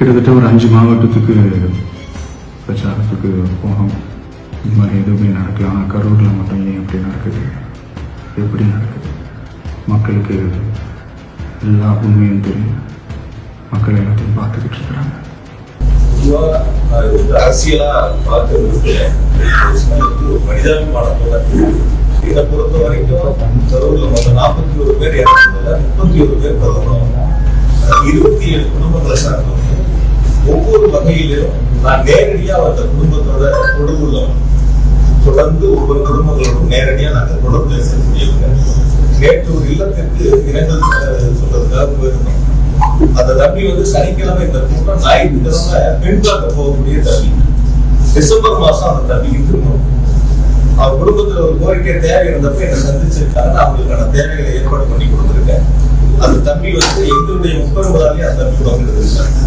கிட்டத்தட்ட ஒரு 5 மாவட்டத்துக்கு பிரச்சாரத்துக்கு போனோம். இந்த மாதிரி எதுவுமே நடக்கல. ஆனால் கரூரில் மட்டும் ஏன் எப்படி நடக்குது, எப்படி நடக்குது? மக்களுக்கு எல்லா உண்மையும் தெரியும். மக்கள் எல்லாத்தையும் பார்த்துக்கிட்டு இருக்கிறாங்க. அரசியலா பார்க்கறது மனிதாபிமானத்தோட இதை பொறுத்த வரைக்கும் கரூர்ல மொத்தம் 41 பேர் இறந்ததுல 31 பேர் கரூரம் 27 குடும்பங்களை சார்ந்தவங்க. ஒவ்வொரு வகையிலும் நான் நேரடியா அந்த குடும்பத்தோட தொடர்புள்ளவன். தொடர்ந்து ஒவ்வொரு குடும்பங்களோடும் நேரடியா நாங்கள் தொடர்பு இருக்கக்கூடியவங்க. நேற்று ஒரு இல்லத்திற்கு இரங்கல் சொல்றதுக்காக போயிருந்தோம். அந்த தம்பி சனிக்கிழமை இந்த கூட்டம், ஞாயிற்றுக்கிழமை பெண் பார்க்க போகக்கூடிய தம்பி. டிசம்பர் மாசம் அந்த தம்பிக்கு திரும்பணும். அவர் குடும்பத்துல ஒரு கோரிக்கை தேவை இருந்தப்ப என்னை சந்திச்சிருக்காங்க. அவங்களுக்கான தேவைகளை ஏற்பாடு பண்ணி கொடுத்துருக்கேன். அந்த தம்பி எங்களுடைய 30 அந்த தம்பி பங்கிட்டு இருக்காங்க.